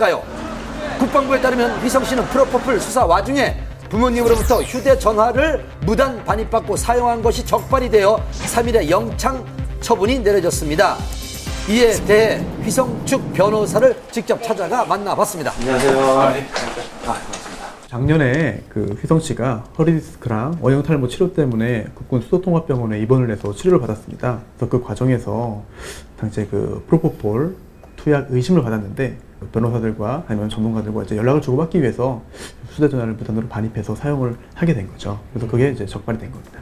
가요. 국방부에 따르면 휘성 씨는 프로포폴 수사 와중에 부모님으로부터 휴대전화를 무단 반입받고 사용한 것이 적발이 되어 3일에 영장 처분이 내려졌습니다. 이에 대해 휘성 측 변호사를 직접 찾아가 만나봤습니다. 안녕하세요. 고맙습니다. 작년에 그 휘성 씨가 허리 디스크랑 원형 탈모 치료 때문에 국군 수도통합병원에 입원을 해서 치료를 받았습니다. 그래서 그 과정에서 당시에 그 프로포폴 투약 의심을 받았는데 변호사들과 아니면 전문가들과 이제 연락을 주고받기 위해서 휴대전화를 무단으로 반입해서 사용을 하게 된 거죠. 그래서 그게 이제 적발이 된 겁니다.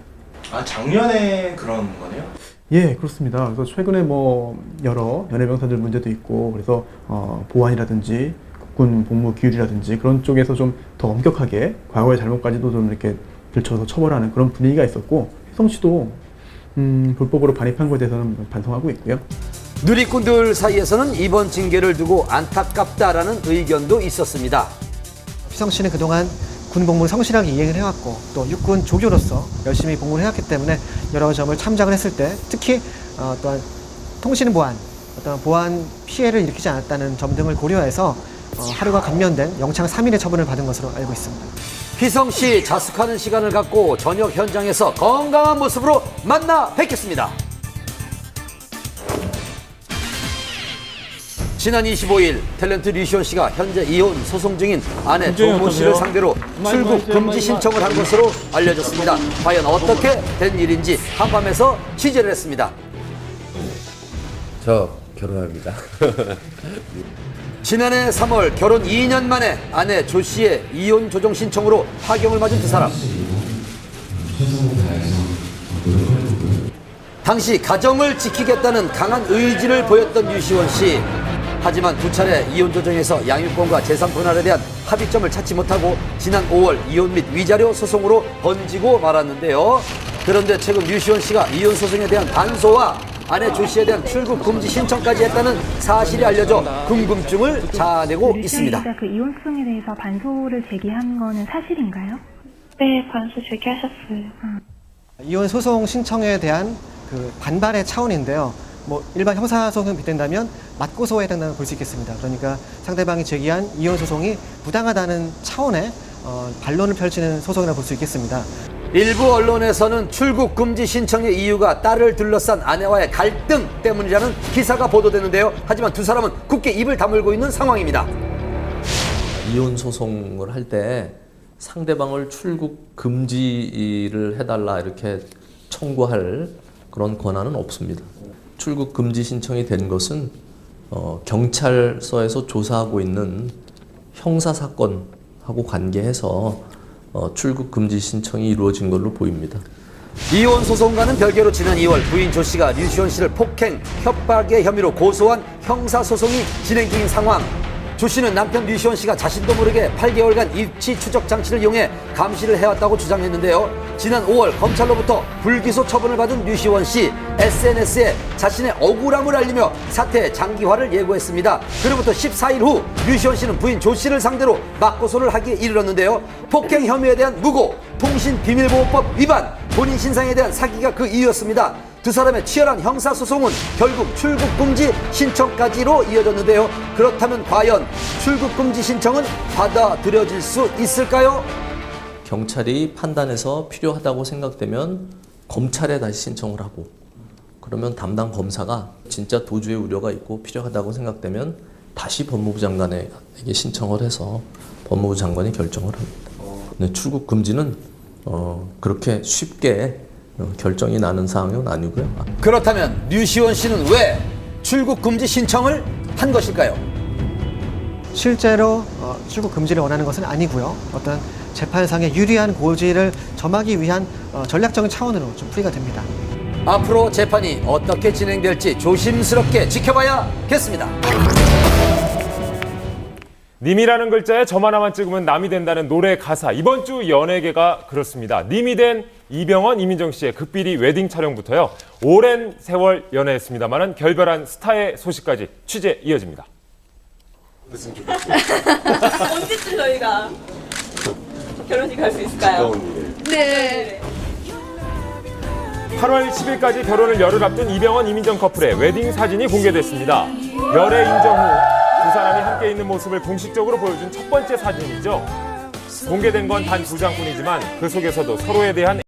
아, 작년에 그런 거네요? 예, 그렇습니다. 그래서 최근에 뭐 여러 연예병사들 문제도 있고 그래서 보안이라든지 국군 복무 규율이라든지 그런 쪽에서 좀 더 엄격하게 과거의 잘못까지도 좀 이렇게 들춰서 처벌하는 그런 분위기가 있었고 휘성 씨도 불법으로 반입한 것에 대해서는 반성하고 있고요. 누리꾼들 사이에서는 이번 징계를 두고 안타깝다라는 의견도 있었습니다. 휘성 씨는 그동안 군 복무를 성실하게 이행을 해왔고 또 육군 조교로서 열심히 복무를 해왔기 때문에 여러 점을 참작을 했을 때 특히 또한 통신 보안, 어떤 보안 피해를 일으키지 않았다는 점 등을 고려해서 하루가 감면된 영창 3일의 처분을 받은 것으로 알고 있습니다. 휘성 씨 자숙하는 시간을 갖고 전역 현장에서 건강한 모습으로 만나 뵙겠습니다. 지난 25일 탤런트 류시원 씨가 현재 이혼 소송 중인 아내 조모 씨를 상대로 출국 금지 신청을 한 것으로 알려졌습니다. 과연 어떻게 된 일인지 한밤에서 취재를 했습니다. 저 결혼합니다. 지난해 3월 결혼 2년 만에 아내 조 씨의 이혼 조정 신청으로 파경을 맞은 두 사람. 당시 가정을 지키겠다는 강한 의지를 보였던 류시원 씨. 하지만 두 차례 이혼 조정에서 양육권과 재산 분할에 대한 합의점을 찾지 못하고 지난 5월 이혼 및 위자료 소송으로 번지고 말았는데요. 그런데 최근 류시원 씨가 이혼 소송에 대한 반소와 아내 조 씨에 대한 출국 금지 신청까지 했다는 사실이 알려져 궁금증을 자아내고 있습니다. 그 이혼 소송에 대해서 반소를 제기한 거는 사실인가요? 네, 반소 제기하셨어요. 이혼 소송 신청에 대한 그 반발의 차원인데요. 뭐 일반 형사 소송에 빗댄다면 맞고소에 해당한다고 볼 수 있겠습니다. 그러니까 상대방이 제기한 이혼 소송이 부당하다는 차원의 반론을 펼치는 소송이라고 볼 수 있겠습니다. 일부 언론에서는 출국 금지 신청의 이유가 딸을 둘러싼 아내와의 갈등 때문이라는 기사가 보도되는데요. 하지만 두 사람은 굳게 입을 다물고 있는 상황입니다. 이혼 소송을 할 때 상대방을 출국 금지를 해달라 이렇게 청구할 그런 권한은 없습니다. 출국 금지 신청이 된 것은 경찰서에서 조사하고 있는 형사 사건하고 관계해서 출국 금지 신청이 이루어진 걸로 보입니다. 이혼 소송과는 별개로 지난 2월 부인 조 씨가 류시원 씨를 폭행, 협박의 혐의로 고소한 형사 소송이 진행 중인 상황. 조 씨는 남편 류시원 씨가 자신도 모르게 8개월간 입치 추적 장치를 이용해 감시를 해왔다고 주장했는데요. 지난 5월 검찰로부터 불기소 처분을 받은 류시원 씨, SNS에 자신의 억울함을 알리며 사태의 장기화를 예고했습니다. 그로부터 14일 후 류시원 씨는 부인 조 씨를 상대로 맞고소를 하기에 이르렀는데요. 폭행 혐의에 대한 무고, 통신비밀보호법 위반, 본인 신상에 대한 사기가 그 이유였습니다. 두 사람의 치열한 형사소송은 결국 출국금지 신청까지로 이어졌는데요. 그렇다면 과연 출국금지 신청은 받아들여질 수 있을까요? 경찰이 판단해서 필요하다고 생각되면 검찰에 다시 신청을 하고 그러면 담당 검사가 진짜 도주의 우려가 있고 필요하다고 생각되면 다시 법무부 장관에게 신청을 해서 법무부 장관이 결정을 합니다. 근데 출국 금지는 그렇게 쉽게 결정이 나는 사항은 아니고요. 그렇다면 류시원 씨는 왜 출국 금지 신청을 한 것일까요? 실제로 출국 금지를 원하는 것은 아니고요. 어떤 재판상의 유리한 고지를 점하기 위한 전략적인 차원으로 좀 풀이가 됩니다. 앞으로 재판이 어떻게 진행될지 조심스럽게 지켜봐야겠습니다. 님이라는 글자에 점 하나만 찍으면 남이 된다는 노래 가사. 이번 주 연예계가 그렇습니다. 님이 된 이병헌, 이민정 씨의 극비리 웨딩 촬영부터요. 오랜 세월 연애했습니다만은 결별한 스타의 소식까지 취재 이어집니다. 언제쯤 저희가 결혼식 할 수 있을까요? 네. 8월 10일까지 결혼을 열흘 앞둔 이병헌, 이민정 커플의 웨딩 사진이 공개됐습니다. 열애 인정 후 두 사람이 함께 있는 모습을 공식적으로 보여준 첫 번째 사진이죠. 공개된 건 단 2장뿐이지만 그 속에서도 서로에 대한